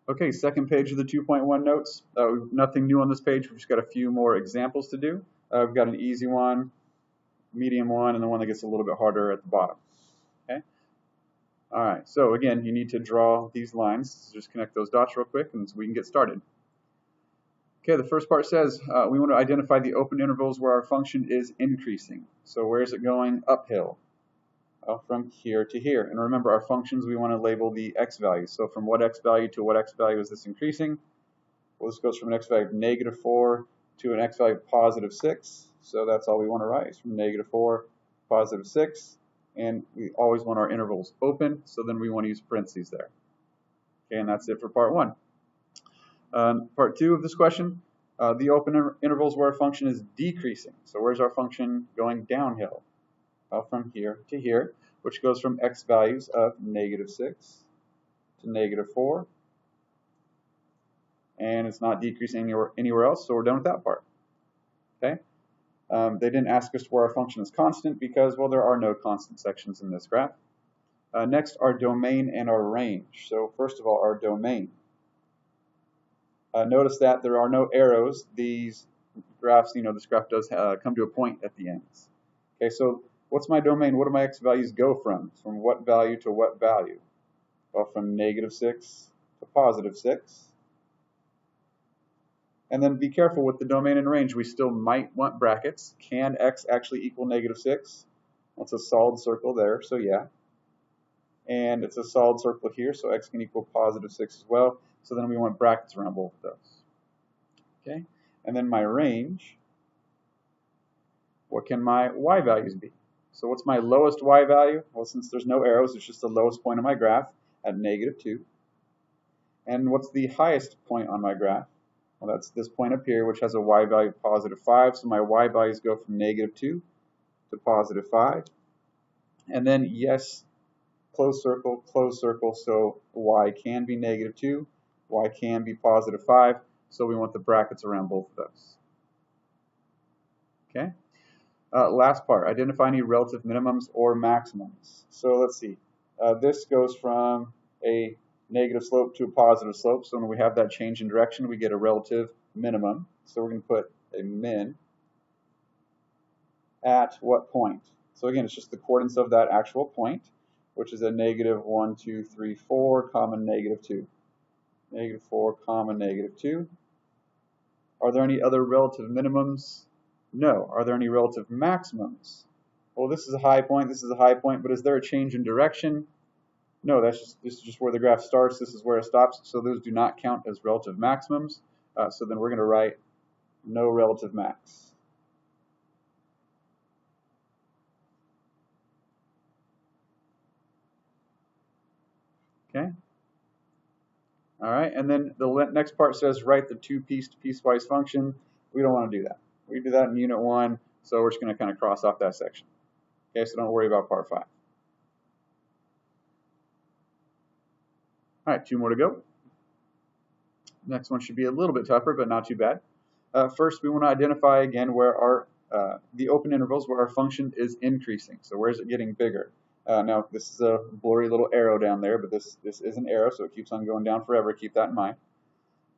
Okay, second page of the 2.1 notes. Nothing new on this page. We've just got a few more examples to do. We've got an easy one, medium one, and the one that gets a little bit harder at the bottom. Okay. All right. So again, you need to draw these lines. Just connect those dots real quick, and so we can get started. Okay. The first part says we want to identify the open intervals where our function is increasing. So where is it going? Uphill. From here to here. And remember, our functions, we want to label the x values. So from what x value to what x value is this increasing? Well, this goes from an x value of -4 to an x value of +6. So that's all we want to write is from -4, +6. And we always want our intervals open, so then we want to use parentheses there. Okay, and that's it for part one. Part two of this question, the open intervals where our function is decreasing. So where's our function going downhill? From here to here, which goes from x values of -6 to -4, and it's not decreasing anywhere else, so we're done with that part. Okay. They didn't ask us where our function is constant because, well, there are no constant sections in this graph. Next, our domain and our range. So first of all, our domain. Notice that there are no arrows. These graphs, this graph does come to a point at the ends. Okay, so what's my domain? What do my x values go from? From what value to what value? Well, from -6 to +6. And then be careful with the domain and range. We still might want brackets. Can x actually equal -6? Well, it's a solid circle there, so yeah. And it's a solid circle here, so x can equal +6 as well. So then we want brackets around both of those. Okay, and then my range. What can my y values be? So what's my lowest y value? Well, since there's no arrows, it's just the lowest point on my graph at -2. And what's the highest point on my graph? Well, that's this point up here, which has a y value of +5. So my y values go from -2 to +5. And then, yes, closed circle, so y can be -2, y can be +5. So we want the brackets around both of those. Okay. Last part, identify any relative minimums or maximums. So let's see. This goes from a negative slope to a positive slope. So when we have that change in direction, we get a relative minimum. So we're going to put a min at what point? So again, it's just the coordinates of that actual point, which is a -1, 2, 3, 4, comma -2. -4, comma -2. Are there any other relative minimums? No. Are there any relative maximums? Well, this is a high point, this is a high point, but is there a change in direction? No, this is just where the graph starts, this is where it stops, so those do not count as relative maximums. So then we're going to write no relative max. Okay. All right, and then the next part says write the two-piece piecewise function. We don't want to do that. We do that in Unit 1, so we're just going to kind of cross off that section. Okay, so don't worry about part 5. All right, 2 more to go. Next one should be a little bit tougher, but not too bad. First, we want to identify again where our the open intervals where our function is increasing. So where is it getting bigger? Now, this is a blurry little arrow down there, but this is an arrow, so it keeps on going down forever. Keep that in mind.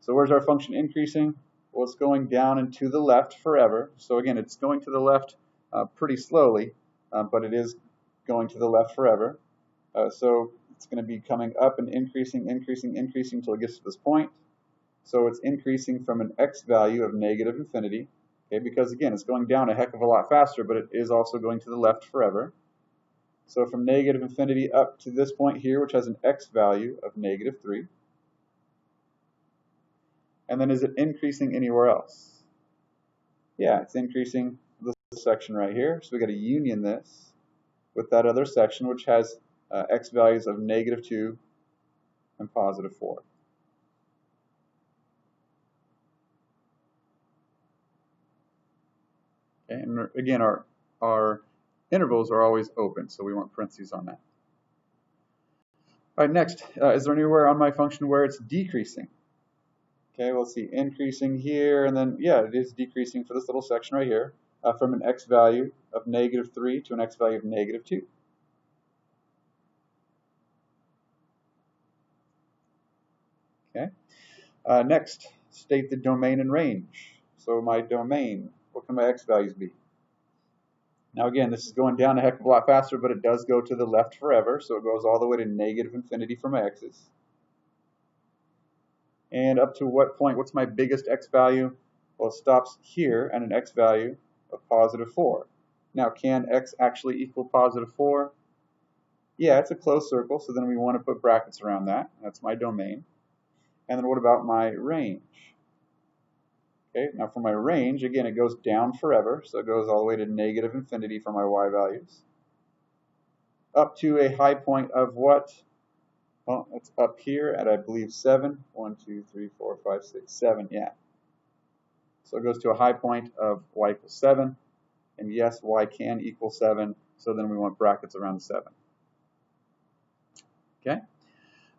So where's our function increasing? Well, it's going down and to the left forever. So again, it's going to the left pretty slowly, but it is going to the left forever. So it's going to be coming up and increasing until it gets to this point. So it's increasing from an x value of -infinity, okay, because again, it's going down a heck of a lot faster, but it is also going to the left forever. So from -infinity up to this point here, which has an x value of -3. And then is it increasing anywhere else? Yeah, it's increasing this section right here. So we got to union this with that other section, which has x values of -2 and +4. Okay, and again, our intervals are always open, so we want parentheses on that. All right, next, is there anywhere on my function where it's decreasing? Okay, we'll see increasing here, and then, yeah, it is decreasing for this little section right here from an x value of -3 to an x value of -2. Okay. Next, state the domain and range. So my domain, what can my x values be? Now again, this is going down a heck of a lot faster, but it does go to the left forever, so it goes all the way to negative infinity for my x's. And up to what point, what's my biggest x value? Well, it stops here at an x value of positive 4. Now, can x actually equal positive 4? Yeah, it's a closed circle, so then we want to put brackets around that. That's my domain. And then what about my range? Okay, now for my range, again, it goes down forever, so it goes all the way to negative infinity for my y values. Up to a high point of what? Well, it's up here at, I believe, 7. 1, 2, 3, 4, 5, 6, 7, yeah. So it goes to a high point of y equals 7. And yes, y can equal 7, so then we want brackets around 7. Okay.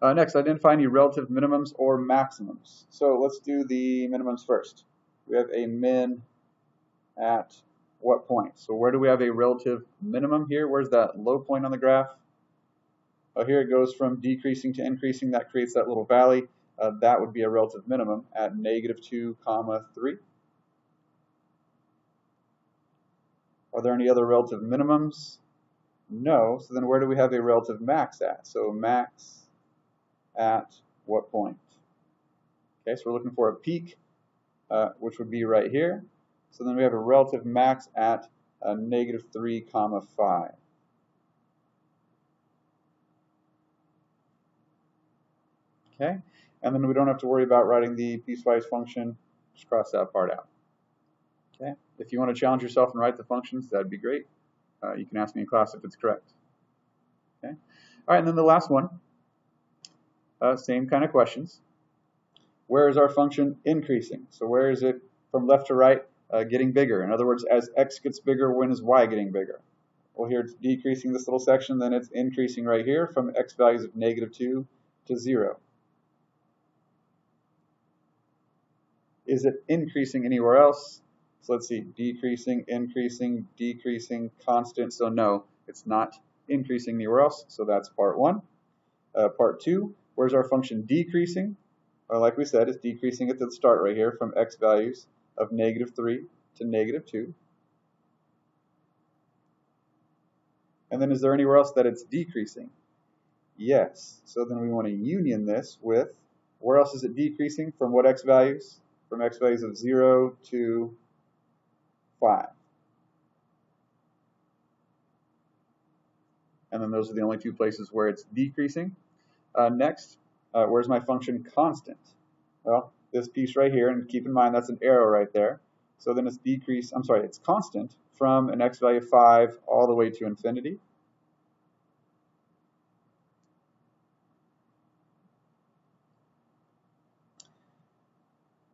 Next, identify any relative minimums or maximums. So let's do the minimums first. We have a min at what point? So where do we have a relative minimum here? Where's that low point on the graph? Here it goes from decreasing to increasing. That creates that little valley. That would be a relative minimum at negative 2, 3. Are there any other relative minimums? No. So then where do we have a relative max at? So max at what point? Okay, so we're looking for a peak, which would be right here. So then we have a relative max at negative 3, 5. Okay, and then we don't have to worry about writing the piecewise function. Just cross that part out. Okay, if you want to challenge yourself and write the functions, that'd be great. You can ask me in class if it's correct. Okay, all right, and then the last one, same kind of questions. Where is our function increasing? So where is it from left to right getting bigger? In other words, as x gets bigger, when is y getting bigger? Well, here it's decreasing this little section, then it's increasing right here from x values of negative 2 to 0. Is it increasing anywhere else? So let's see, decreasing, increasing, decreasing, constant. So no, it's not increasing anywhere else. So that's part 1. Part 2, where's our function decreasing? Like we said, it's decreasing at the start right here from x values of negative 3 to negative 2. And then is there anywhere else that it's decreasing? Yes. So then we want to union this with, where else is it decreasing? From what x values? From x values of 0 to 5. And then those are the only 2 places where it's decreasing. Next, where's my function constant? Well, this piece right here, and keep in mind that's an arrow right there. So then it's constant from an x value of 5 all the way to infinity.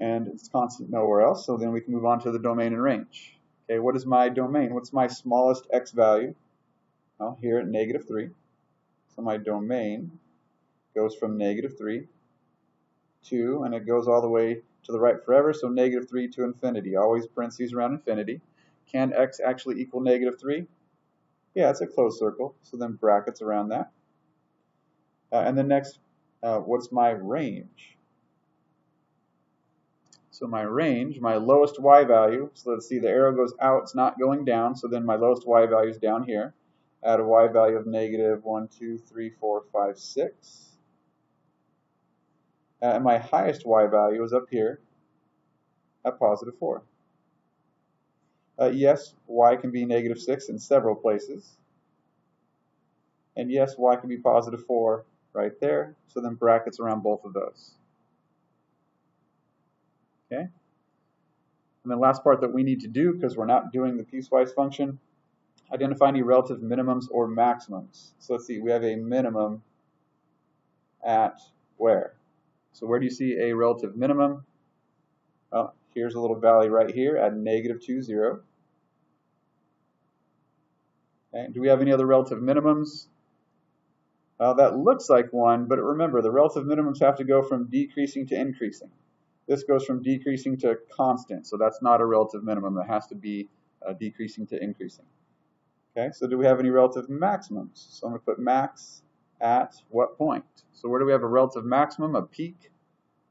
And it's constant nowhere else, so then we can move on to the domain and range. Okay, what is my domain? What's my smallest x value? Well, here at negative 3. So my domain goes from negative 3 to, and it goes all the way to the right forever, so negative 3 to infinity. Always parentheses around infinity. Can x actually equal negative 3? Yeah, it's a closed circle, so then brackets around that. And then next, what's my range? So my range, my lowest y value, so let's see, the arrow goes out, it's not going down, so then my lowest y value is down here at a y value of negative 1, 2, 3, 4, 5, 6. And my highest y value is up here at positive 4. Yes, y can be negative 6 in several places. And yes, y can be positive 4 right there, so then brackets around both of those. Okay? And the last part that we need to do, because we're not doing the piecewise function, identify any relative minimums or maximums. So let's see, we have a minimum at where? So where do you see a relative minimum? Well, here's a little valley right here at negative 2, 0. Okay. Do we have any other relative minimums? That looks like one, but remember, the relative minimums have to go from decreasing to increasing. This goes from decreasing to constant, so that's not a relative minimum. That has to be decreasing to increasing. Okay, so do we have any relative maximums? So I'm going to put max at what point? So where do we have a relative maximum, a peak?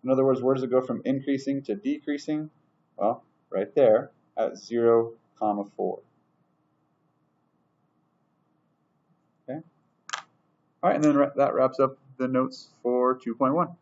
In other words, where does it go from increasing to decreasing? Well, right there at 0, 4. Okay. All right, and then that wraps up the notes for 2.1.